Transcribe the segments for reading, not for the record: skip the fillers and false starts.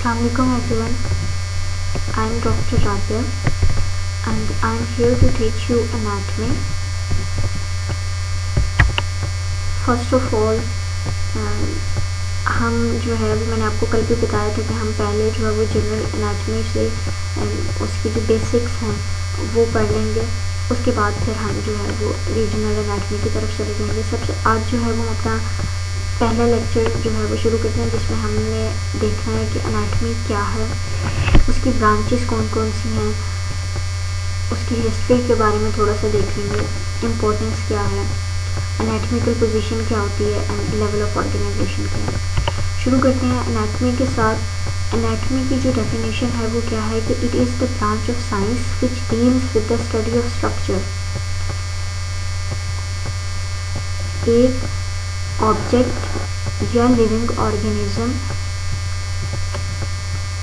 Assalamualaikum everyone. I'm Dr. Rabia and I'm here to teach you anatomy. First of all, हम जो है वो मैंने आपको कल भी बताया था कि हम पहले जो है वो जनरल एनाटमी से उसकी जो बेसिक्स हैं वो पढ़ लेंगे। उसके बाद फिर हम जो है वो रीजनल एनाटमी की तरफ चले जाएंगे। सबसे आज जो है वो अपना पहला लेक्चर जो है वो शुरू करते हैं, जिसमें हमने देखना है कि एनाटमी क्या है, उसकी ब्रांचेस कौन कौन सी हैं, उसकी हिस्ट्री के बारे में थोड़ा सा देख लेंगे, इम्पोर्टेंस क्या है, एनाटमिकल पोजीशन क्या होती है एंड लेवल ऑफ ऑर्गेनाइजेशन क्या है। शुरू करते हैं एनाटमी के साथ। एनाटमी की जो डेफिनेशन है वो क्या है कि it is the branch of science which deals with the study of structure. एक ऑब्जेक्ट या लिविंग ऑर्गेनिज्म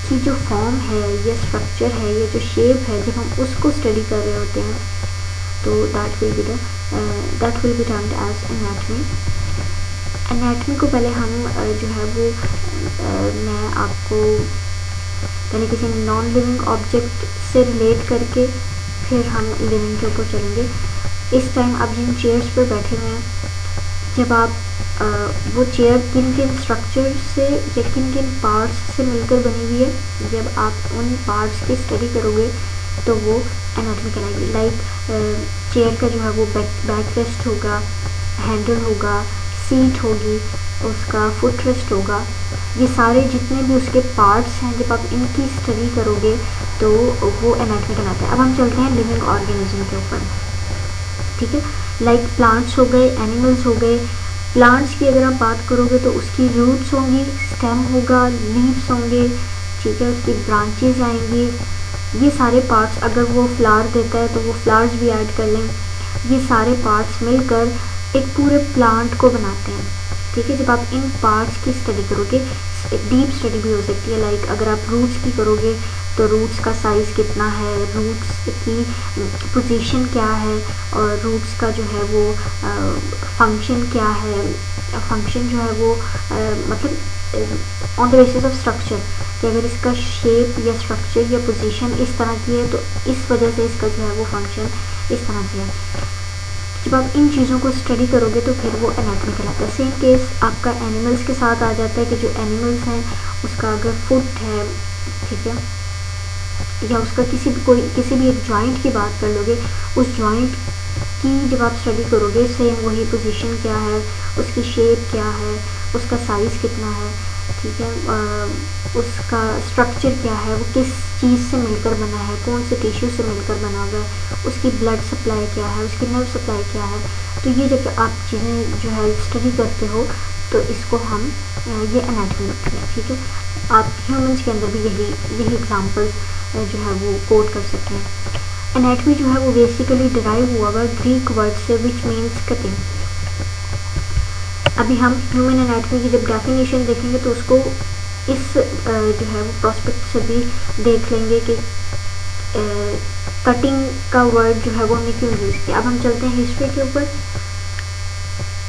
की जो फॉर्म है या स्ट्रक्चर है या जो शेप है, जब हम उसको स्टडी कर रहे होते हैं तो that will be termed as anatomy. Anatomy को पहले हम जो है वो मैं आपको पहले किसी नॉन लिविंग ऑब्जेक्ट से रिलेट करके फिर हम लिविंग के ऊपर चलेंगे। इस टाइम आप जिन चेयर्स पर बैठे हुए हैं, जब आप वो चेयर किन किन स्ट्रक्चर से या किन किन पार्ट्स से मिलकर बनी हुई है, जब आप उन पार्ट्स की स्टडी करोगे तो वो एनाटमी कहलाएगी। लाइक चेयर का जो है वो बैक रेस्ट होगा, हैंडल होगा, सीट होगी, उसका फुट रेस्ट होगा, ये सारे जितने भी उसके पार्ट्स हैं जब आप इनकी स्टडी करोगे तो वो एनाटमी कहलाता है। अब हम चलते हैं लिविंग ऑर्गेनिज्म के ऊपर, ठीक है। लाइक प्लांट्स हो गए, एनिमल्स हो गए। प्लांट्स की अगर आप बात करोगे तो उसकी रूट्स होंगी, स्टेम होगा, लीव्स होंगे, ठीक है, उसकी ब्रांचेस आएंगी। ये सारे पार्ट्स, अगर वो फ्लावर देता है तो वो फ्लावर्स भी ऐड कर लें। ये सारे पार्ट्स मिलकर एक पूरे प्लांट को बनाते हैं, ठीक है। जब आप इन पार्ट्स की स्टडी करोगे, डीप स्टडी भी हो सकती है। लाइक अगर आप रूट्स की करोगे तो रूट्स का साइज़ कितना है, रूट्स की पोजीशन क्या है और रूट्स का जो है वो फंक्शन क्या है। फंक्शन जो है वो मतलब on the basis of structure, कि अगर इसका शेप या स्ट्रक्चर या पोजीशन इस तरह की है तो इस वजह से इसका जो है वो फंक्शन इस तरह से है। जब आप इन चीज़ों को स्टडी करोगे तो फिर वो एनाटमी कहलाता है। सेम केस आपका एनिमल्स के साथ आ जाता है कि जो एनिमल्स हैं उसका अगर फुट है, ठीक है, या उसका किसी भी एक जॉइंट की बात कर लोगे, उस जॉइंट की जब आप स्टडी करोगे सेम वही पोजीशन क्या है, उसकी शेप क्या है, उसका साइज़ कितना है, ठीक है, उसका स्ट्रक्चर क्या है, वो किस चीज़ से मिलकर बना है, कौन से टिश्यू से मिलकर बना हुआ है, उसकी ब्लड सप्लाई क्या है, उसकी नर्व सप्लाई क्या है। तो ये जब आप चीज़ें जो है स्टडी करते हो तो इसको हम ये एनाटमी होती है, ठीक है। आप ह्यूमंस के अंदर भी यही एग्जांपल्स जो है वो कोड कर सकते हैं। एनाटमी जो है वो बेसिकली डिराइव हुआ हुआ ग्रीक वर्ड से विच मीन्स कटिंग। अभी हम ह्यूमन एनाटमी की जब डेफिनेशन देखेंगे तो उसको इस जो है वो प्रोस्पेक्ट से भी देख लेंगे कि कटिंग का वर्ड जो है वो हमने क्यों यूज़ किया। अब हम चलते हैं हिस्ट्री के ऊपर।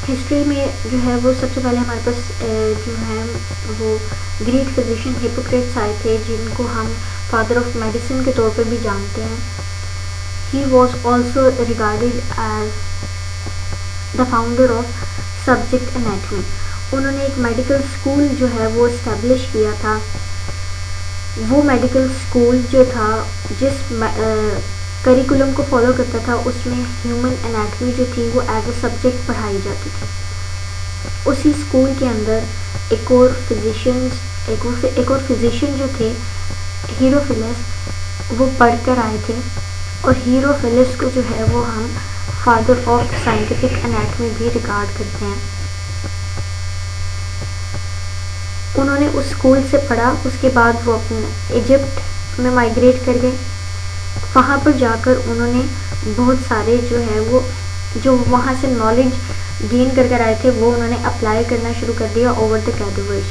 हिस्ट्री में जो है वो सबसे पहले हमारे पास जो है वो ग्रीक फिजिशियन हिपोक्रेट्स आए थे, जिनको हम फादर ऑफ मेडिसिन के तौर पर भी जानते हैं। He was also regarded as the founder of subject anatomy. उन्होंने एक मेडिकल स्कूल जो है वो इस्टेब्लिश किया था। वो मेडिकल स्कूल जो था जिस करिकुलम को फॉलो करता था उसमें ह्यूमन एनाटमी जो थी वो एज अ सब्जेक्ट पढ़ाई जाती थी। उसी स्कूल के अंदर एक और फिजिशियन जो थे हीरोफिलस, वो पढ़कर आए थे और हीरोफिलस को जो है वो हम फादर ऑफ साइंटिफिक एनाटमी भी रिगार्ड करते हैं। उन्होंने उस स्कूल से पढ़ा, उसके बाद वो अपने इजिप्ट में माइग्रेट कर गए। वहाँ पर जाकर उन्होंने बहुत सारे जो है वो जो वहाँ से नॉलेज गेन कर आए थे वो उन्होंने अप्लाई करना शुरू कर दिया ओवर द कैडेवर्स।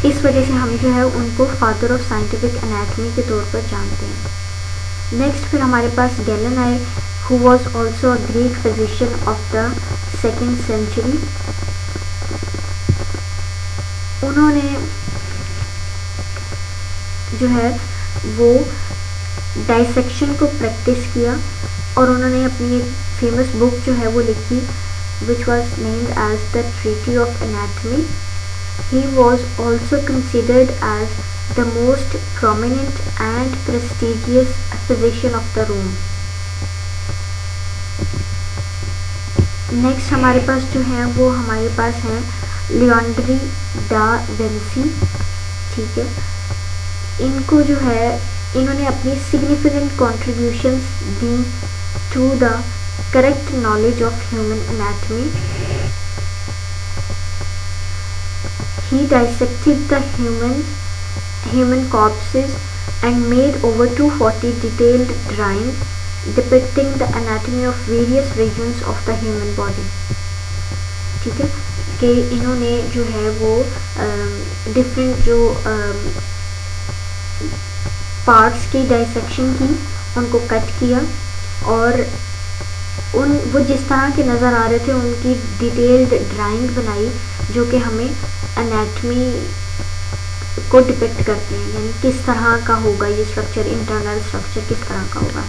इस वजह से हम जो है उनको फादर ऑफ साइंटिफिक एनाटमी के तौर पर जानते हैं। नेक्स्ट फिर हमारे पास गैलन आए, who was also a Greek physician of the 2nd century. उन्होंने जो है वो डाइसेक्शन को प्रैक्टिस किया और उन्होंने अपनी एक फेमस बुक जो है वो लिखी which was named as the Treatise of Anatomy. He was also considered as the most prominent and prestigious physician of the Rome. Next हमारे पास जो है वो हमारे पास हैं लियोनार्डो डा विंसी, ठीक है। इनको जो है इन्होंने अपनी सिग्निफिकेंट कॉन्ट्रीब्यूशंस दी to the correct knowledge of human anatomy. He dissected the human corpses and made over 240 detailed drawings depicting the anatomy of various regions of the human body, ठीक है। कि इन्होंने जो है वो डिफरेंट जो पार्ट्स की डाइसेक्शन की, उनको कट किया और वो जिस तरह के नज़र आ रहे थे उनकी डिटेल्ड ड्राइंग बनाई जो कि हमें एनाटमी को डिपिक्ट करते हैं, यानी किस तरह का होगा ये स्ट्रक्चर, इंटरनल स्ट्रक्चर किस तरह का होगा।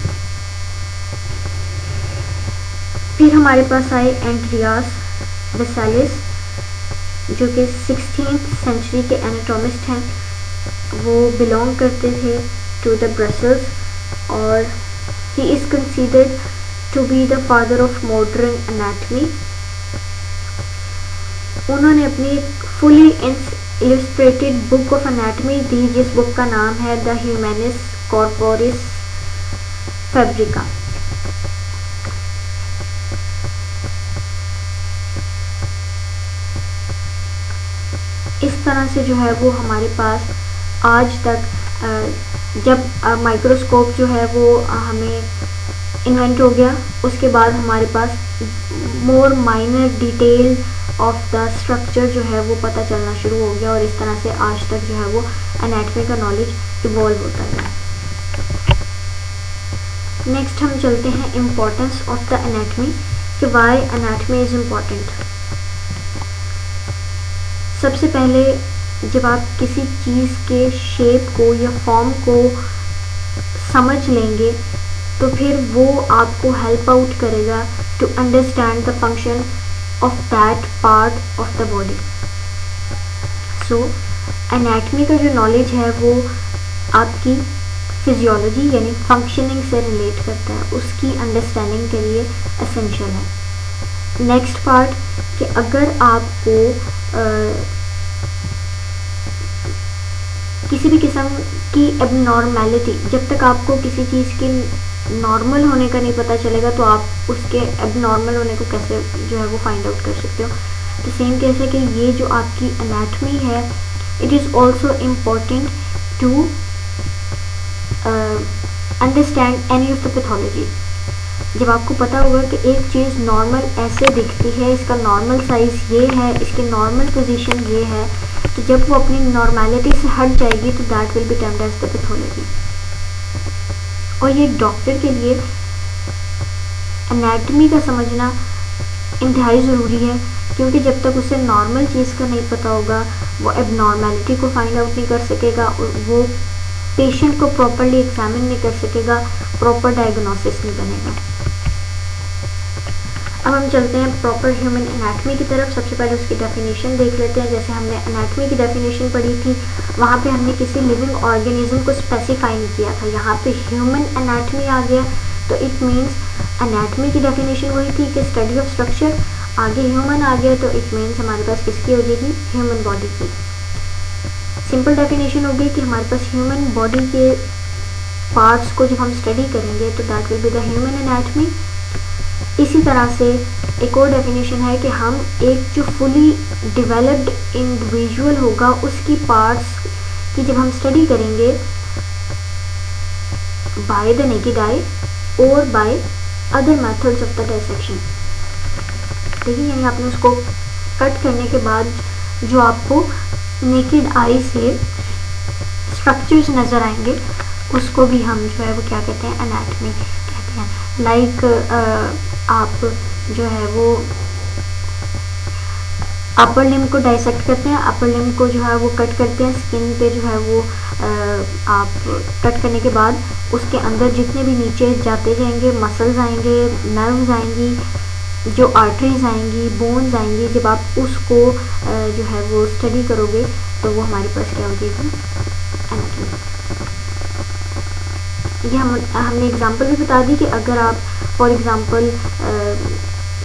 फिर हमारे पास आए एंड्रियास वेसालिस जो कि 16th सेंचुरी के एनाटोमिस्ट हैं। वो बिलोंग करते थे टू द ब्रसल्स और he is considered to be the father of modern anatomy. उन्होंने अपनी fully illustrated book of anatomy दी जिस बुक का नाम है द ह्यूमैनिस कॉर्पोरिस फैब्रिका। इस तरह से जो है वो हमारे पास आज तक जब माइक्रोस्कोप जो है वो हमें इन्वेंट हो गया उसके बाद हमारे पास more minor detail of the structure जो है वो पता चलना शुरू हो गया और इस तरह से आज तक जो है वो एनाटमी का नॉलेज इवॉल्व होता गया। नेक्स्ट हम चलते हैं इम्पोर्टेंस ऑफ द एनाटमी कि वाई एनाटमी इज़ इम्पॉर्टेंट। सबसे पहले जब आप किसी चीज़ के शेप को या फॉर्म को समझ लेंगे तो फिर वो आपको हेल्प आउट करेगा to understand the function of that part of the body. So anatomy का जो नॉलेज है वो आपकी फिजियोलॉजी यानी फंक्शनिंग से रिलेट करता है, उसकी अंडरस्टैंडिंग के लिए एसेंशियल है। नेक्स्ट पार्ट कि अगर आपको किसी भी किस्म की एबनॉर्मेलिटी, जब तक आपको किसी चीज़ के नॉर्मल होने का नहीं पता चलेगा तो आप उसके एबनॉर्मल होने को कैसे जो है वो फाइंड आउट कर सकते हो। तो सेम केस है कि ये जो आपकी एनाटमी है it is also important to understand any of the pathology. जब आपको पता होगा कि एक चीज़ नॉर्मल ऐसे दिखती है, इसका नॉर्मल साइज़ ये है, इसकी नॉर्मल पोजीशन ये है, तो जब वो अपनी नॉर्मेलिटी से हट जाएगी तो that will be termed as the pathology. और ये डॉक्टर के लिए एनाटमी का समझना इंतहाई ज़रूरी है क्योंकि जब तक उसे नॉर्मल चीज़ का नहीं पता होगा वो एबनॉर्मेलिटी को फाइंड आउट नहीं कर सकेगा, वो पेशेंट को प्रॉपरली एग्जामिन नहीं कर सकेगा, प्रॉपर डायग्नोसिस नहीं बनेगा। अब हम चलते हैं प्रॉपर ह्यूमन एनाटमी की तरफ। सबसे पहले उसकी डेफिनेशन देख लेते हैं। जैसे हमने एनाटमी की डेफिनेशन पढ़ी थी वहाँ पे हमने किसी लिविंग ऑर्गेनिज्म को स्पेसिफाई नहीं किया था, यहाँ पे ह्यूमन एनाटमी आ गया तो इट मीन्स एनाटमी की डेफिनेशन वही थी कि स्टडी ऑफ स्ट्रक्चर, आगे ह्यूमन आ गया तो इट मीन्स हमारे पास किसकी हो जाएगी, ह्यूमन बॉडी की। सिंपल डेफिनेशन हो गई कि हमारे पास ह्यूमन बॉडी के पार्ट्स को जब हम स्टडी करेंगे तो that will be the human anatomy. इसी तरह से एक और डेफिनेशन है कि हम एक जो फुली डेवलप्ड इंडिविजुअल होगा उसकी पार्ट्स की जब हम स्टडी करेंगे बाय द नेकेड आई और by other methods of the dissection, देखिए यानी आपने उसको कट करने के बाद जो आपको नेकेड आई से स्ट्रक्चर्स नज़र आएंगे उसको भी हम जो है वो क्या कहते हैं, एनाटमी कहते हैं। लाइक आप जो है वो अपर लिम्ब को डाइसेक्ट करते हैं, अपर लिम्ब को जो है वो कट करते हैं, स्किन पे जो है वो आप कट करने के बाद उसके अंदर जितने भी नीचे जाते जाएंगे मसल्स आएंगे, नर्व्स आएंगी, जो आर्टरीज आएंगी, बोन्स आएंगी, जब आप उसको जो है वो स्टडी करोगे तो वो हमारे पास क्या हो जाएगी, एनाटॉमी। ये हमने एग्जांपल भी बता दी कि अगर आप फॉर एग्जांपल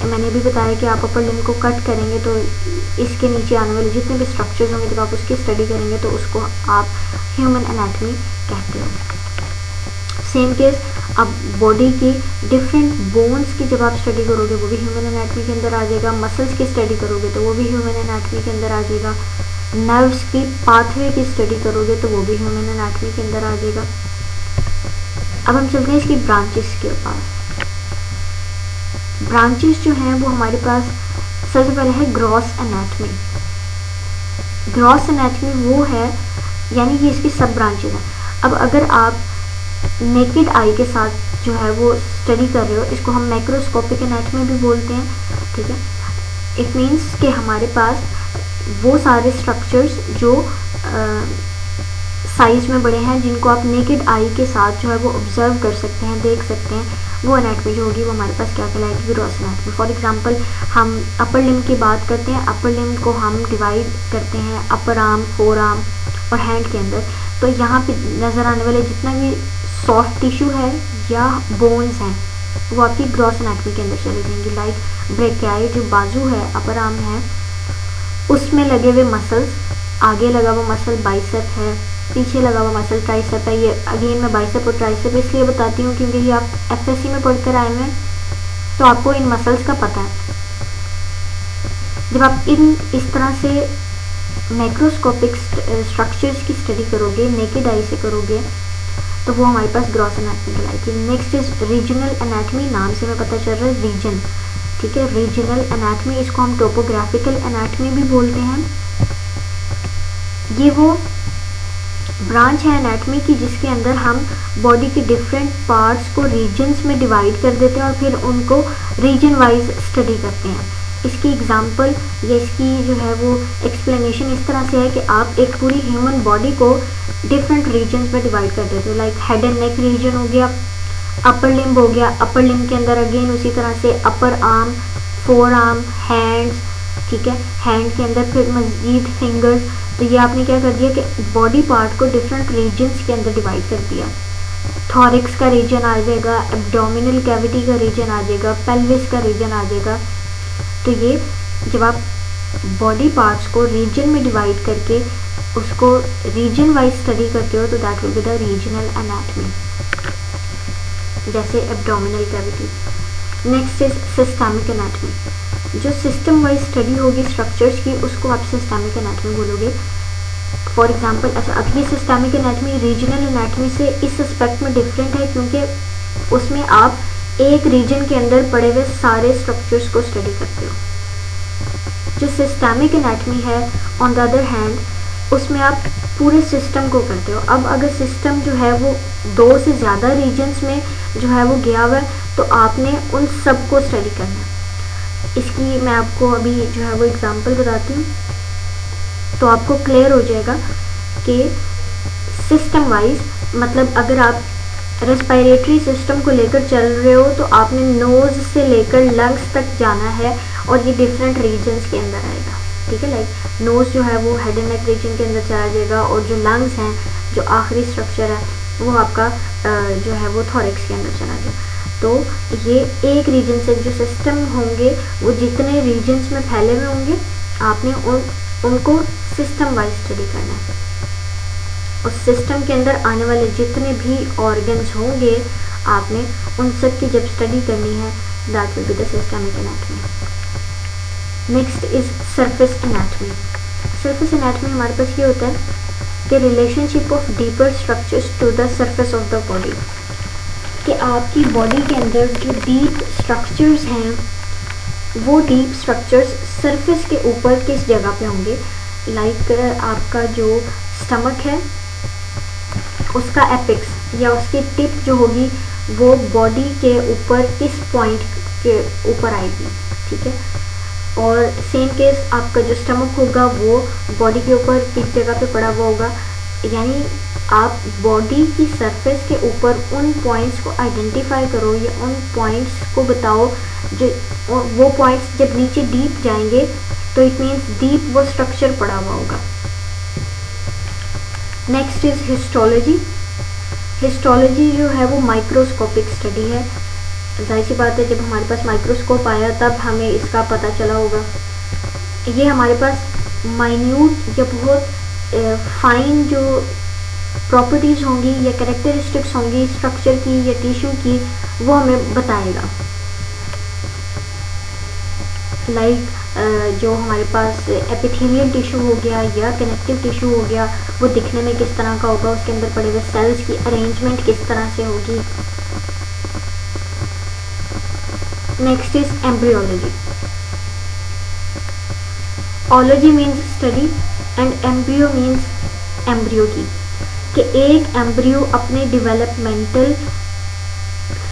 मैंने भी बताया कि आप अपर लिम्ब को कट करेंगे तो इसके नीचे आने वाले जितने भी स्ट्रक्चर्स होंगे जब आप उसकी स्टडी करेंगे तो उसको आप ह्यूमन एनाटॉमी कहते हो। सेम केस अब बॉडी की डिफरेंट बोन्स की जब आप स्टडी करोगे वो भी ह्यूमन एनाटॉमी के अंदर आ जाएगा, मसल्स की स्टडी करोगे तो वो भी ह्यूमन एनाटॉमी के अंदर आ जाएगा, नर्व्स की पाथवे की स्टडी करोगे तो वो भी ह्यूमन एनाटॉमी के अंदर आ जाएगा। अब हम चलते हैं इसकी ब्रांचेस के पास। ब्रांचेस जो हैं वो हमारे पास सबसे पहले है ग्रॉस एनाटॉमी। ग्रॉस एनाटॉमी वो है यानी कि इसकी सब ब्रांचेस हैं। अब अगर आप नेकेड आई के साथ जो है वो स्टडी कर रहे हो, इसको हम मैक्रोस्कोपिक एनाटॉमी भी बोलते हैं, ठीक है। इट मीन्स कि हमारे पास वो सारे स्ट्रक्चर्स जो साइज में बड़े हैं जिनको आप नेकेड आई के साथ जो है वो ऑब्जर्व कर सकते हैं, देख सकते हैं, वो एनाटॉमी जो होगी वो हमारे पास क्या कहलाएगी, ग्रॉस एनाटॉमी। फॉर एग्जांपल हम अपर लिम्ब की बात करते हैं, अपर लिम्ब को हम डिवाइड करते हैं अपर आर्म, फोर आर्म और हैंड के अंदर। तो यहाँ पे नज़र आने वाले जितना भी सॉफ्ट टिश्यू है या बोन्स हैं वो आपकी ग्रॉस एनाटॉमी के अंदर चले जाएंगी। लाइक ब्रेकियाई जो बाजू है, अपर आर्म है, उसमें लगे हुए मसल्स, आगे लगा हुआ मसल बाइसेप है, पीछे लगा हुआ मसल ट्राइसेप है। ये अगेन मैं बाइसेप और ट्राइसेप इसलिए बताती हूँ क्योंकि ये आप एफएससी में पढ़कर आए हैं तो आपको इन मसल्स का पता है। जब आप इस तरह से मैक्रोस्कोपिक स्ट्रक्चर्स की स्टडी करोगे, नेकेड आई से करोगे, तो वो हमारे पास ग्रॉस एनाटॉमी कहलाएगी। नेक्स्ट इज रीजनल एनाटॉमी, नाम से हमें पता चल रहा है रीजन, ठीक है। रीजनल एनाटॉमी, इसको हम टोपोग्राफिकल एनाटॉमी भी बोलते हैं। ये वो ब्रांच है एनाटॉमी की जिसके अंदर हम बॉडी के डिफरेंट पार्ट्स को रीजन्स में डिवाइड कर देते हैं और फिर उनको रीजन वाइज स्टडी करते हैं। इसकी एग्जांपल या इसकी जो है वो एक्सप्लेनेशन इस तरह से है कि आप एक पूरी ह्यूमन बॉडी को डिफरेंट रीजन्स में डिवाइड कर देते हो। Like head and neck region हो गया, अपर लिम्ब हो गया, अपर लिम्ब के अंदर अगेन उसी तरह से upper arm, four arm, hands, ठीक है, हैंड के अंदर फिर मजीद फिंगर्स। तो ये आपने क्या कर दिया कि बॉडी पार्ट को डिफरेंट रीजन्स के अंदर डिवाइड कर दिया। थॉरिक्स का रीजन आ जाएगा, एब्डोमिनल कैविटी का रीजन आ जाएगा, पेल्विस का रीजन आ जाएगा। तो ये जब आप बॉडी पार्ट्स को रीजन में डिवाइड करके उसको रीजन वाइज स्टडी करते हो तो that will be the regional anatomy, जैसे abdominal cavity. Next is systemic anatomy. जो सिस्टम वाइज स्टडी होगी स्ट्रक्चर्स की उसको आप सिस्टमिक एनाटॉमी बोलोगे। फॉर एग्जांपल, अच्छा अब ये सिस्टमिक एनाटॉमी रीजनल एनाटॉमी से इस एस्पेक्ट में डिफरेंट है क्योंकि उसमें आप एक रीजन के अंदर पड़े हुए सारे स्ट्रक्चर्स को स्टडी करते हो। जो सिस्टमिक एनाटॉमी है ऑन द अदर हैंड उसमें आप पूरे सिस्टम को करते हो। अब अगर सिस्टम जो है वो 2 से ज़्यादा रीजन्स में जो है वो गया हुआ है तो आपने उन सब को स्टडी करना है। इसकी मैं आपको अभी जो है वो एग्जांपल बताती हूँ तो आपको क्लियर हो जाएगा कि सिस्टम वाइज, मतलब अगर आप रेस्पिरेटरी सिस्टम को लेकर चल रहे हो तो आपने नोज़ से लेकर लंग्स तक जाना है और ये डिफरेंट रीजन्स के अंदर आएगा, ठीक है। लाइक नोज़ जो है वो हेड एंड नेक रीजन के अंदर चला जाएगा और जो लंग्स हैं, जो आखिरी स्ट्रक्चर है वो आपका जो है वो थॉरिक्स के अंदर चला जाएगा। तो ये एक रीजन से जो सिस्टम होंगे वो जितने रीजन्स में फैले हुए होंगे आपने उनको सिस्टम वाइज स्टडी करना है। उस सिस्टम के अंदर आने वाले जितने भी ऑर्गन्स होंगे आपने उन सब की जब स्टडी करनी है that will be the systemic anatomy. Next is surface anatomy. Surface anatomy हमारे पास ये होता है कि relationship of deeper structures to the surface of the body, कि आपकी बॉडी के अंदर जो डीप स्ट्रक्चर्स हैं वो डीप स्ट्रक्चर्स सरफेस के ऊपर किस जगह पे होंगे। लाइक आपका जो स्टमक है उसका एपिक्स या उसकी टिप जो होगी वो बॉडी के ऊपर किस पॉइंट के ऊपर आएगी, ठीक है। और सेम केस आपका जो स्टमक होगा वो बॉडी के ऊपर किस जगह पे पड़ा हुआ होगा, यानी आप बॉडी की सरफेस के ऊपर उन पॉइंट्स को आइडेंटिफाई करो या उन पॉइंट्स को बताओ जो वो पॉइंट्स जब नीचे डीप जाएंगे तो इट मीन्स डीप वो स्ट्रक्चर पड़ा हुआ होगा। Next is histology. हिस्टोलॉजी जो है वो माइक्रोस्कोपिक स्टडी है। जाहिर सी बात है, जब हमारे पास माइक्रोस्कोप आया तब हमें इसका पता चला होगा। ये हमारे पास माइन्यूट या बहुत फाइन जो प्रॉपर्टीज़ होंगी या कैरेक्टरिस्टिक्स होंगी स्ट्रक्चर की या टिश्यू की, वो हमें बताएगा। लाइक जो हमारे पास एपिथेलियल टिश्यू हो गया या कनेक्टिव टिश्यू हो गया, वो दिखने में किस तरह का होगा, उसके अंदर पड़े हुए सेल्स की अरेंजमेंट किस तरह से होगी। Next is embryology. Ology means study and embryo means embryo की, कि एक एम्ब्रियो अपने डेवलपमेंटल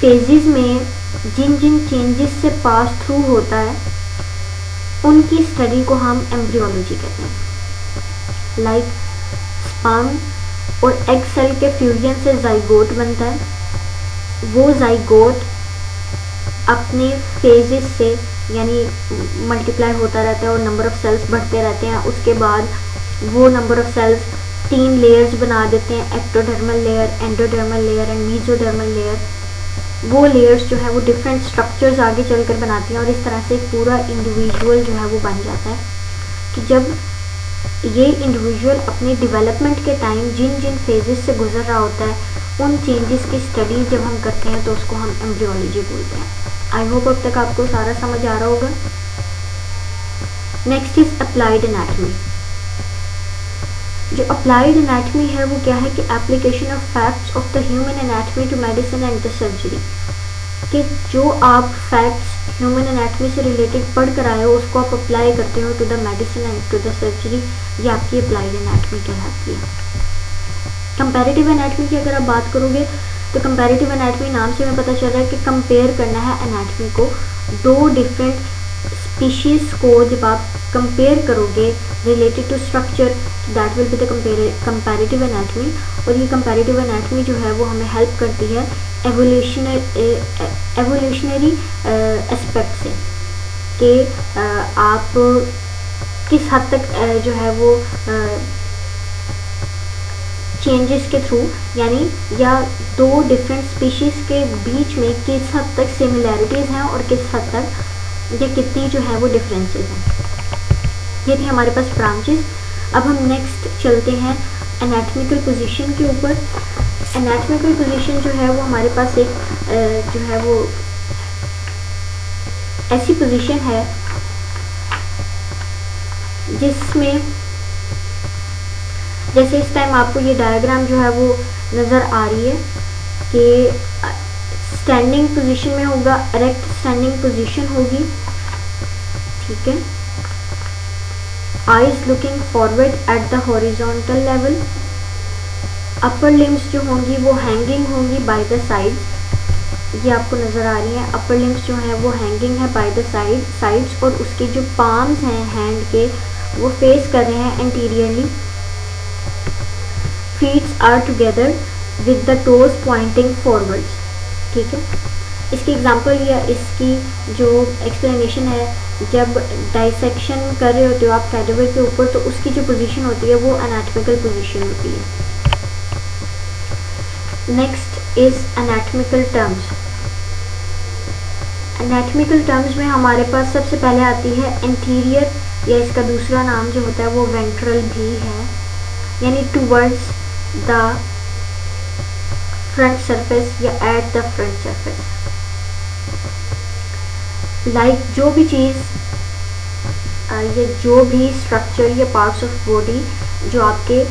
फेजेस में जिन जिन चेंजेस से पास थ्रू होता है उनकी स्टडी को हम एम्ब्रियोलॉजी कहते हैं। लाइक स्पर्म और एग सेल के फ्यूजन से जाइगोट बनता है, वो जाइगोट अपने फेजेस से यानी मल्टीप्लाई होता रहता है और नंबर ऑफ सेल्स बढ़ते रहते हैं। उसके बाद वो नंबर ऑफ सेल्स 3 लेयर्स बना देते हैं, ectodermal layer, endodermal layer and mesodermal layer. वो लेयर्स जो है वो डिफरेंट स्ट्रक्चर्स आगे चलकर बनाती हैं और इस तरह से एक पूरा इंडिविजुअल जो है वो बन जाता है। कि जब ये इंडिविजुअल अपने डेवलपमेंट के टाइम जिन जिन फेजेस से गुजर रहा होता है उन चेंजेस की स्टडी जब हम करते हैं तो उसको हम एम्ब्रियोलॉजी बोलते हैं। आई होप अब तक आपको सारा समझ आ रहा होगा। Next is applied anatomy. जो अप्लाइड एनाटमी है वो क्या है कि application of facts of the human anatomy to medicine and the surgery. कि जो आप फैक्ट्स ह्यूमन एनाटमी से रिलेटेड पढ़ कर आए हो उसको आप अप्लाई करते हो to the medicine and to the surgery, ये आपकी अप्लाइड एनाटमी कहलाती है। कंपैरेटिव एनाटमी की अगर आप बात करोगे तो कंपैरेटिव एनाटमी नाम से हमें पता चल रहा है कि कंपेयर करना है एनाटमी को। 2 डिफरेंट स्पीशीज़ को जब आप कंपेयर करोगे related to structure, that will be the comparative anatomy. और ये कंपैरेटिव एनाटमी जो है वो हमें हेल्प करती है एवोल्यूशनरी एस्पेक्ट से, कि आप किस हद तक जो है वो चेंजेस के थ्रू, यानी या 2 डिफरेंट स्पीशीज़ के बीच में किस हद तक सिमिलैरिटीज़ हैं और किस हद तक या कितनी जो है वो डिफरेंसेस हैं। ये थे हमारे पास ब्रांचेस। अब हम नेक्स्ट चलते हैं एनाटॉमिकल पोजीशन के ऊपर। एनाटॉमिकल पोजीशन जो है वो हमारे पास एक जो है वो ऐसी पोजीशन है जिसमें जैसे इस टाइम आपको ये डायग्राम जो है वो नज़र आ रही है कि स्टैंडिंग पोजीशन में होगा, इरेक्ट स्टैंडिंग पोजीशन होगी, ठीक है। Eyes looking forward at the horizontal level. Upper limbs जो होंगी वो हैंगिंग होंगी बाय द साइड्स, ये आपको नज़र आ रही हैं। अपर लिम्स जो हैं वो हैंगिंग है बाय द साइड्स और उसके जो पाम्स हैं हैंड के वो फेस कर रहे हैं anteriorly. Feets are together with the toes pointing forwards, ठीक है। इसकी एग्जांपल या इसकी जो एक्सप्लेनेशन है, जब डाइसेक्शन कर रहे होते हो आप कैडेवर के ऊपर तो उसकी जो पोजीशन होती है वो एनाटॉमिकल पोजीशन होती है। Next is anatomical terms. Anatomical terms में हमारे पास सबसे पहले आती है एंटीरियर, या इसका दूसरा नाम जो होता है वो वेंट्रल भी है, यानी टूवर्ड्स द फ्रंट सरफेस या at the front surface. Like जो भी चीज़ या जो भी स्ट्रक्चर या पार्ट्स ऑफ बॉडी जो आपके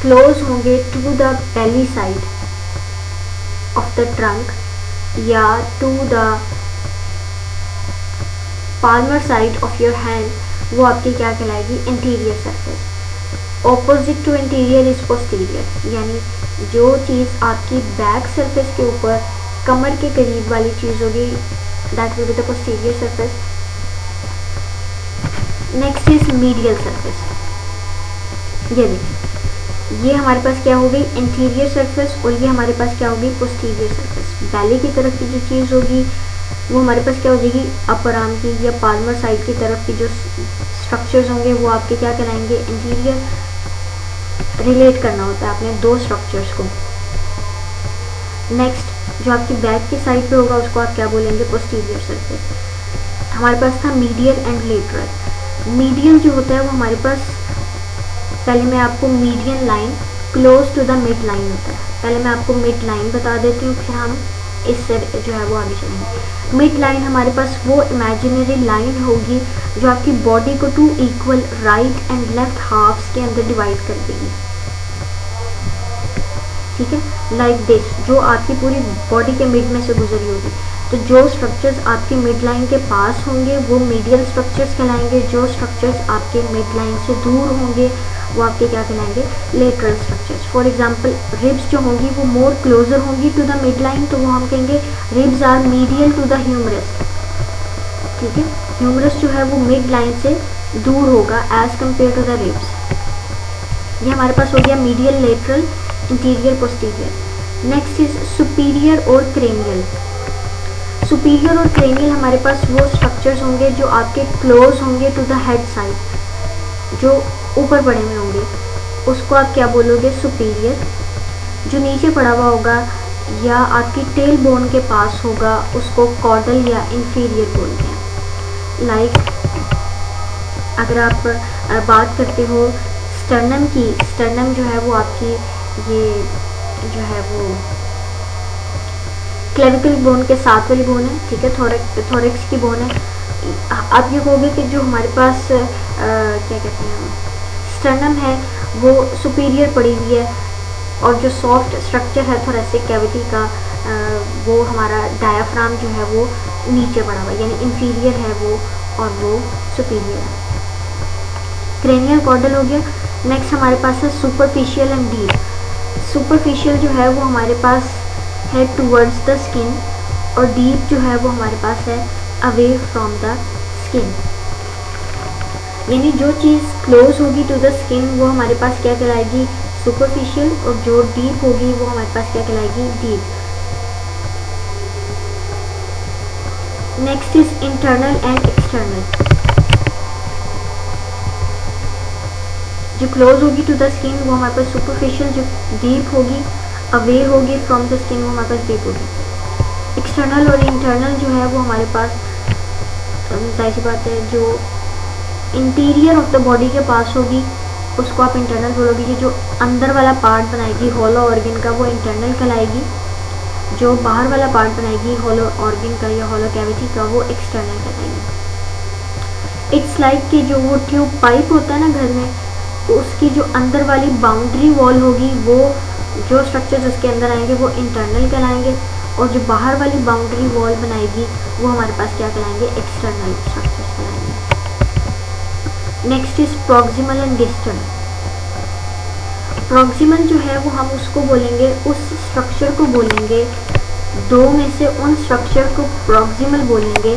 क्लोज होंगे to the belly side of the trunk या to the palmar side of your hand, वो आपकी क्या कहलाएगी, anterior surface. Opposite to anterior is posterior, यानी जो चीज़ आपकी बैक सरफेस के ऊपर कमर के करीब वाली चीज़ होगी that will be the posterior surface. Next is medial surface. ये देखिए, ये हमारे पास क्या हो गई इंटीरियर सरफेस, और ये हमारे पास क्या होगी पोस्टीरियर सरफेस। बैली की तरफ की जो चीज़ होगी वो हमारे पास क्या हो जाएगी अपर आर्म की या पाल्मर साइड की तरफ की जो स्ट्रक्चर्स होंगे वो आपके क्या कहलाएंगे इंटीरियर। रिलेट करना होता है अपने दो स्ट्रक्चर्स को। नेक्स्ट जो आपकी बैक की साइड पे होगा उसको आप क्या बोलेंगे पोस्टीरियर सरफेस। हमारे पास था मीडियल एंड लेटरल। मीडियल जो होता है वो हमारे पास, पहले मैं आपको median line close to the mid line होता है, पहले मैं आपको मिड लाइन बता देती हूँ, फिर हम इससे जो है वो आगे चलेंगे। मिड लाइन हमारे पास वो इमेजिनरी लाइन होगी जो आपकी बॉडी को two equal right and left halfs के अंदर डिवाइड कर देगी, ठीक है, लाइक दिस, जो आपकी पूरी बॉडी के मिड में से गुजरी होगी। तो जो स्ट्रक्चर्स आपके मिड लाइन के पास होंगे वो मीडियल स्ट्रक्चर्स कहलाएंगे, जो स्ट्रक्चर्स आपके मिड लाइन से दूर होंगे वो आपके क्या कहलाएंगे lateral structures. For example ribs जो होंगी वो मोर क्लोजर होंगी टू द मिड लाइन, तो वो हम कहेंगे ribs are medial to the humerus, ठीक है। ह्यूमरस जो है वो मिड लाइन से दूर होगा as compare to the ribs. ये हमारे पास हो गया medial, lateral, interior, posterior. Next is superior और क्रेनियल। सुपीरियर और क्रेनियल हमारे पास वो स्ट्रक्चर्स होंगे जो आपके क्लोज होंगे टू द हेड साइड, जो ऊपर पड़े हुए होंगे, उसको आप क्या बोलोगे सुपीरियर। जो नीचे पड़ा हुआ होगा या आपकी टेल बोन के पास होगा उसको कॉर्डल या इंफीरियर बोलते हैं। लाइक अगर आप बात करते हो स्टर्नम की, स्टर्नम जो है वो आपकी ये जो है वो क्लेविकल बोन के साथ वाली बोन है, ठीक है, थोरेक्स की बोन है। आप ये कहोगे कि जो हमारे पास क्या कहते हैं स्टर्नम है वो सुपीरियर पड़ी हुई है, और जो सॉफ्ट स्ट्रक्चर है थोरेसिक कैविटी का वो हमारा डायाफ्राम जो है वो नीचे पड़ा हुआ है, यानी इंफीरियर है वो और वो सुपीरियर है। क्रेनियल कॉर्डल हो गया। नेक्स्ट हमारे पास है सुपरफिशियल एंड डीप। सुपरफिशियल जो है वो हमारे पास है टूवर्ड्स द स्किन, और डीप जो है वो हमारे पास है अवे फ्रॉम द स्किन। यानी जो चीज़ क्लोज होगी टू द स्किन वो हमारे पास क्या कहलाएगी सुपरफिशियल, और जो डीप होगी वो हमारे पास क्या कहलाएगी deep. Next is internal and external. जो क्लोज होगी टू द स्किन वो हमारे पास सुपरफिशियल, जो डीप होगी अवे होगी फ्रॉम द स्किन वो हमारे पास डीप होगी। एक्सटर्नल और इंटरनल जो है वो हमारे पास जाहिर सी बात है जो इंटीरियर ऑफ द बॉडी के पास होगी उसको आप इंटरनल बोलोगे। ये जो अंदर वाला पार्ट बनाएगी हॉलो ऑर्गन का वो इंटरनल कहलाएगी, जो बाहर वाला पार्ट बनाएगी हॉलो ऑर्गन का या हॉलो कैविटी का वो एक्सटर्नल कहलाएगी। इट्स लाइक कि जो वो ट्यूब पाइप होता है ना घर में, उसकी जो अंदर वाली बाउंड्री वॉल होगी वो जो स्ट्रक्चर्स उसके अंदर आएंगे वो इंटरनल कहलाएंगे, और जो बाहर वाली बाउंड्री वॉल बनाएगी वो हमारे पास क्या कहलाएंगे एक्सटर्नल स्ट्रक्चर्स कहलाएंगे। Next is proximal and distal. Proximal जो है वो हम उसको बोलेंगे, उस स्ट्रक्चर को बोलेंगे, दो में से उन स्ट्रक्चर को प्रॉक्सिमल बोलेंगे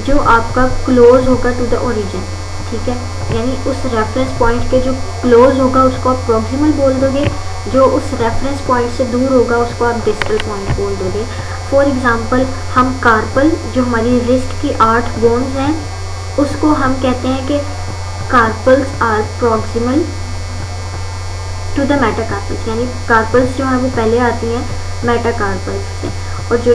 जो आपका क्लोज होगा टू द ओरिजिन, ठीक है। यानी उस रेफरेंस पॉइंट के जो क्लोज होगा उसको आप प्रॉक्सिमल बोल दोगे, जो उस रेफरेंस पॉइंट से दूर होगा उसको आप डिस्टल पॉइंट बोल दोगे। फॉर एग्जांपल हम कार्पल, जो हमारी रिस्ट की 8 बोन्स हैं, उसको हम कहते हैं कि carpals are proximal to the metacarpals, यानी कार्पल्स जो है वो पहले आती हैं मेटाकार्पल्स से, और जो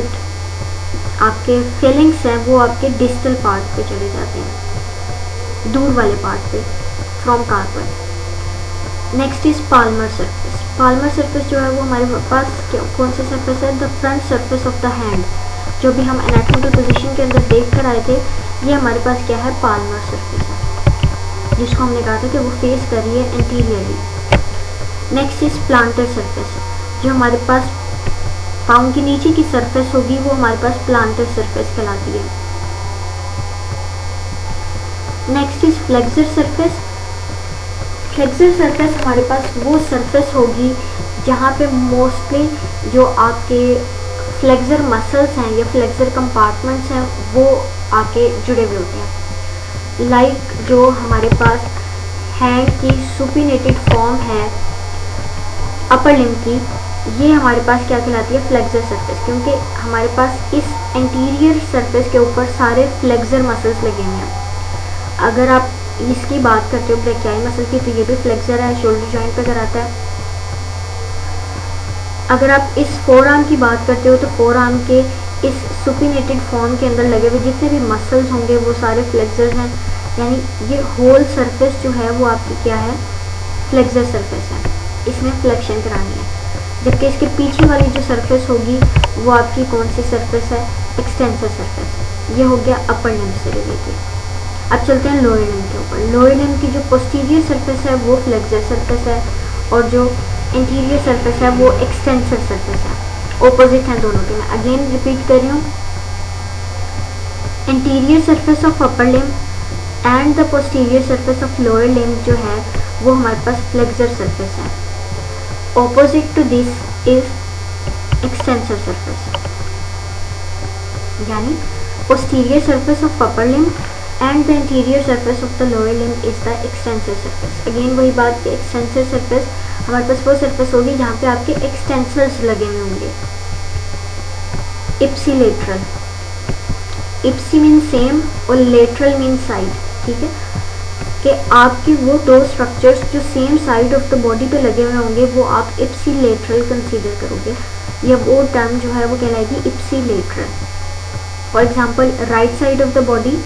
आपके फिलिंग्स हैं वो आपके डिस्टल पार्ट पे चले जाते हैं, दूर वाले पार्ट पे from carpal. Next is palmar surface. Palmar surface जो है वो हमारे पास कौन सा सरफेस है, the front surface of the hand, जो भी हम एनाटॉमिकल पोजीशन के अंदर देख कर आए थे, ये हमारे पास क्या है पाल्मर सरफेस है, जिसको हमने कहा था कि वो फेस कर रही है interiorly. Next is planter surface, जो हमारे पास पाँव के नीचे की सरफेस होगी वो हमारे पास प्लांटर सरफेस कहलाती है। Next is flexor surface. Flexor surface हमारे पास वो सरफेस होगी जहाँ पे मोस्टली जो आपके फ्लेक्सर मसल्स हैं या फ्लेक्सर कंपार्टमेंट्स हैं वो आके जुड़े हुए होते हैं। लाइक जो हमारे पास हैंड की सुपिनेटेड फॉर्म है अपर लिम्ब की, ये हमारे पास क्या कहलाती है, फ्लेक्सर सरफेस, क्योंकि हमारे पास इस एंटीरियर सरफेस के ऊपर सारे फ्लेक्सर मसल्स लगे हुए हैं। अगर आप इसकी बात करते हो ब्रेकियाई मसल की, तो ये भी फ्लेक्सर है, शोल्डर जॉइंट पे कराता है। अगर आप इस फोर आर्म की बात करते हो तो फोर आर्म के इस सुपिनेटेड फॉर्म के अंदर लगे हुए जितने भी मसल्स होंगे वो सारे फ्लेक्सर्स हैं, यानी ये होल सरफेस जो है वो आपकी क्या है, फ्लेक्सर सरफेस है, इसमें फ्लेक्शन करानी है। जबकि इसके पीछे वाली जो सरफेस होगी वो आपकी कौन सी सरफेस है, एक्सटेंसर सरफेस। ये हो गया अपर लिम्ब से रिलेटेड। अब चलते हैं लोअर लिम्ब के ऊपर। लोअर लिम्ब की जो पोस्टीरियर सरफेस है वो फ्लेक्सर सरफेस है और जो इंटीरियर सरफेस है वो एक्सटेंसर सरफेस है। ऑपोजिट हैं दोनों के। मैं अगेन रिपीट कर रही हूँ, anterior surface of upper limb and the posterior surface of lower limb जो है वो हमारे पास फ्लेक्सर सरफेस है। Opposite to this is extensor surface, यानी posterior surface of upper limb and the anterior surface of the lower limb is the extensor surface. Again वही बात कि एक्सटेंसर सरफेस हमारे पास वो सरफेस होगी जहाँ पे आपके एक्सटेंसर्स लगे हुए होंगे। इप्सीलेटरल, इप्सी मीन सेम और लेटरल मीन साइड, ठीक है, कि आपके वो दो स्ट्रक्चर्स जो same side of the body पे लगे हुए होंगे वो आप इप्सीलेटरल कंसीडर करोगे, या वो टर्म जो है वो कहलाएगी ipsilateral. For example right side of the body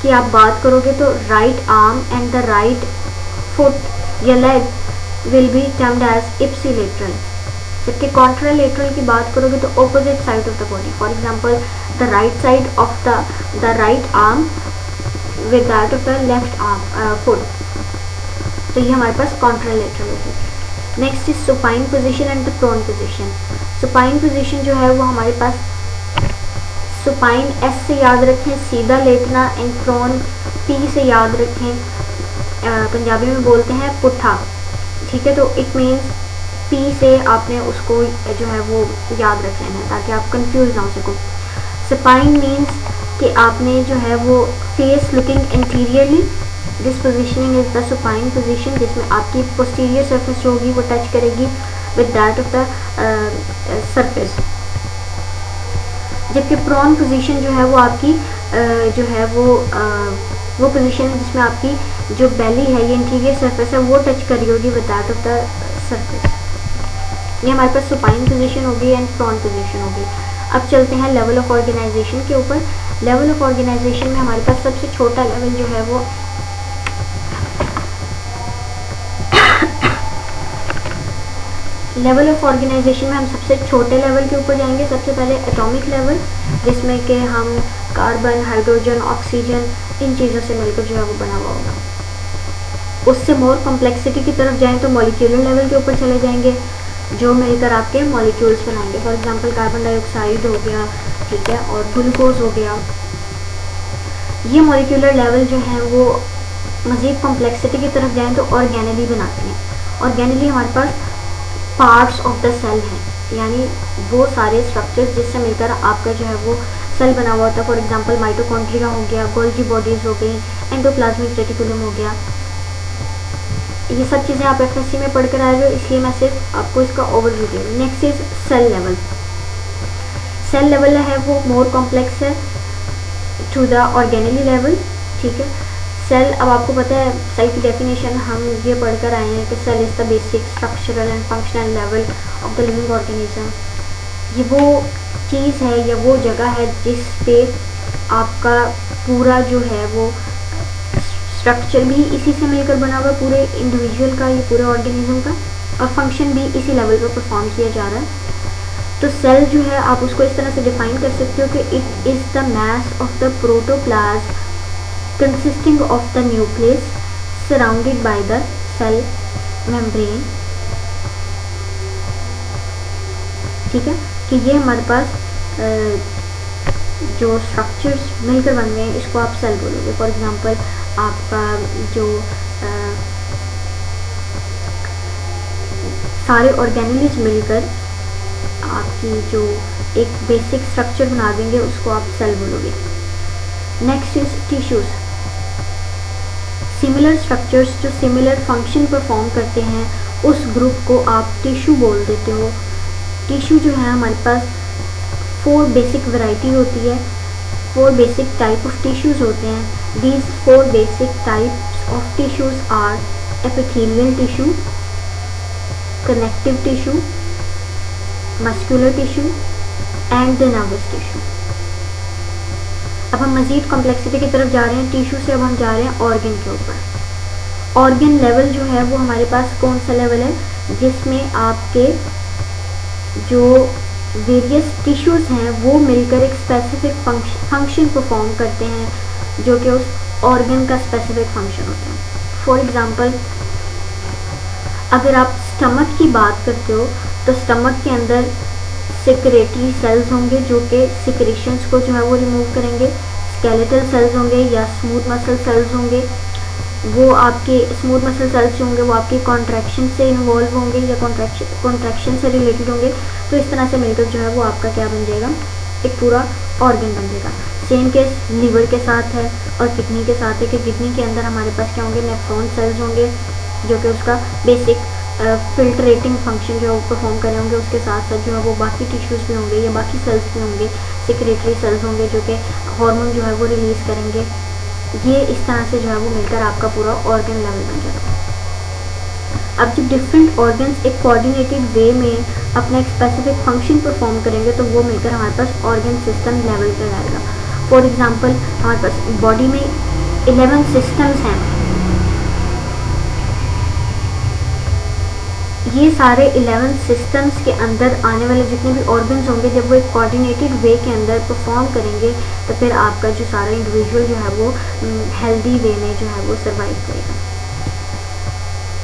की आप बात करोगे तो right arm and the right foot या leg will be termed as ipsilateral. जबकि कॉन्ट्रालेटरल की बात करोगे तो opposite side of the body, for example the right side of the right arm with that of the left arm foot, तो ये हमारे पास कॉन्ट्रालेटरल होगी। Next is supine position and the prone position. Supine position जो है वो हमारे पास supine S से याद रखें, सीधा लेटना, एंड प्रोन पी से याद रखें, पंजाबी में बोलते हैं पुट्ठा, ठीक है। तो इट मीन्स पी से आपने उसको जो है वो याद रख लेना है ताकि आप कंफ्यूज ना हो सको। सुपाइन मीन्स कि आपने जो है वो face looking interiorly, this positioning is the supine position, जिसमें आपकी पोस्टीरियर सरफेस जो होगी वो टच करेगी with that of the surface. जबकि प्रोन पोजीशन जो है वो आपकी जो है वो पोजीशन है जिसमें आपकी जो बेली है, ये इंटीरियर सरफेस है, वो टच करी होगी with that of the surface. ये हमारे पास सुपाइन पोजीशन होगी एंड प्रोन पोजीशन होगी। अब चलते हैं लेवल ऑफ ऑर्गेनाइजेशन के ऊपर। लेवल ऑफ ऑर्गेनाइजेशन में हमारे पास सबसे छोटा लेवल जो है वो लेवल ऑफ ऑर्गेनाइजेशन में हम सबसे छोटे लेवल के ऊपर जाएंगे। सबसे पहले एटॉमिक लेवल, जिसमें कि हम कार्बन, हाइड्रोजन, ऑक्सीजन, इन चीज़ों से मिलकर जो है वो बना हुआ होगा। उससे मोर कॉम्प्लेक्सिटी की तरफ जाएं तो मॉलिक्यूलर लेवल के ऊपर चले जाएंगे, जो मिलकर आपके मॉलिक्यूल्स बनाएंगे। फॉर एग्जांपल कार्बन डाइऑक्साइड हो गया, ठीक है, और ग्लूकोज हो गया। ये मॉलिक्यूलर लेवल जो है वो मज़ीद कॉम्प्लेक्सिटी की तरफ जाएं तो ऑर्गेनेली बनाते हैं। ऑर्गेनेली हमारे पास पार्ट्स ऑफ द सेल हैं, यानी वो सारे स्ट्रक्चर्स जिससे मिलकर आपका जो है वो सेल बना हुआ होता है। फॉर एग्जांपल माइटोकॉन्ड्रिया हो गया, गोल्गी बॉडीज़ हो गई, एंडोप्लाज्मिक रेटिकुलम हो गया। ये सब चीज़ें आप एफएससी में पढ़ कर आए हो, इसलिए मैं सिर्फ आपको इसका ओवरव्यू दे रही हूँ। Next is cell level. Cell level है वो मोर कॉम्प्लेक्स है टू द ऑर्गेनेली लेवल, ठीक है। सेल, अब आपको पता है सेल की डेफिनेशन हम ये पढ़ कर आए हैं कि cell is the basic structural and functional level of the living organism. ये वो चीज़ है या वो जगह है जिस पे आपका पूरा जो है वो स्ट्रक्चर भी इसी से मिलकर बना हुआ है, पूरे इंडिविजुअल का, ये पूरे ऑर्गेनिज्म का, और फंक्शन भी इसी लेवल पर परफॉर्म किया जा रहा है। तो सेल जो है आप उसको इस तरह से डिफाइन कर सकते हो कि it is the mass of the protoplasm consisting of the nucleus surrounded by the cell membrane, ठीक है। कि ये हमारे पास जो स्ट्रक्चर्स मिलकर बन गए हैं इसको आप सेल बोलोगे। फॉर एग्जांपल आपका जो सारे ऑर्गेनेल्स मिलकर आपकी जो एक बेसिक स्ट्रक्चर बना देंगे उसको आप सेल बोलोगे। Next is tissues. Similar structures जो सिमिलर फंक्शन परफॉर्म करते हैं उस ग्रुप को आप टिश्यू बोल देते हो। टिश्यू जो है हमारे पास 4 बेसिक वैरायटी होती है, 4 बेसिक टाइप ऑफ टिश्यूज़ होते हैं। These 4 basic types of tissues are epithelial tissue, connective tissue, muscular tissue and the nervous tissue. अब हम मज़ीद कॉम्प्लेक्सिटी की तरफ जा रहे हैं। टिश्यू से अब हम जा रहे हैं ऑर्गन के ऊपर। ऑर्गन लेवल जो है वो हमारे पास कौन सा लेवल है, जिसमें आपके जो वेरियस टिश्यूज़ हैं वो मिलकर एक स्पेसिफिक फंक्शन परफॉर्म करते हैं जो कि उस ऑर्गन का स्पेसिफिक फंक्शन होता है। फॉर एग्ज़ाम्पल, अगर आप स्टमक की बात करते हो तो स्टमक के अंदर सिक्रेटरी सेल्स होंगे जो कि सिक्रेशंस को जो है वो रिमूव करेंगे। स्केलेटल सेल्स होंगे या स्मूथ मसल सेल्स होंगे, वो आपके स्मूथ मसल सेल्स जो होंगे वो आपकी कॉन्ट्रैक्शन से इन्वॉल्व होंगे या कॉन्ट्रैक्शन से रिलेटेड होंगे। तो इस तरह से मिलकर जो है वो आपका क्या बन जाएगा, एक पूरा ऑर्गन बन जाएगा। सेम केस लीवर के साथ है और किडनी के साथ है कि किडनी के अंदर हमारे पास क्या होंगे, नेफ्रॉन सेल्स होंगे जो कि उसका बेसिक फिल्ट्रेटिंग फंक्शन जो परफॉर्म करे होंगे। उसके साथ साथ जो है वो बाकी टिश्यूज़ भी होंगे या बाकी सेल्स भी होंगे, सिक्रेटरी सेल्स होंगे जो कि हार्मोन जो है वो रिलीज़ करेंगे। ये इस तरह से जो है वो मिलकर आपका पूरा ऑर्गन लेवल बन जाता है। अब जब डिफरेंट ऑर्गन्स एक कोऑर्डिनेटेड वे में अपना एक स्पेसिफिक फंक्शन परफॉर्म करेंगे तो वो मिलकर हमारे पास ऑर्गन सिस्टम लेवल कहलाएगा। फॉर एग्ज़ाम्पल, हमारे पास बॉडी में 11 सिस्टम्स हैं। ये सारे 11 सिस्टम्स के अंदर आने वाले जितने भी ऑर्गन्स होंगे जब वो एक कोऑर्डिनेटेड वे के अंदर परफॉर्म करेंगे तो फिर आपका जो सारा इंडिविजुअल जो है वो हेल्दी वे में जो है वो सर्वाइव करेगा।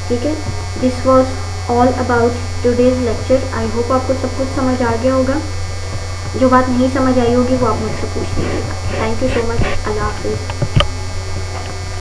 ठीक है, this was all about today's lecture. I hope आपको सब कुछ समझ आ गया होगा। जो बात नहीं समझ आई होगी वो आप मुझसे पूछ लीजिएगा। Thank you so much. अल्लाह हाफिज़।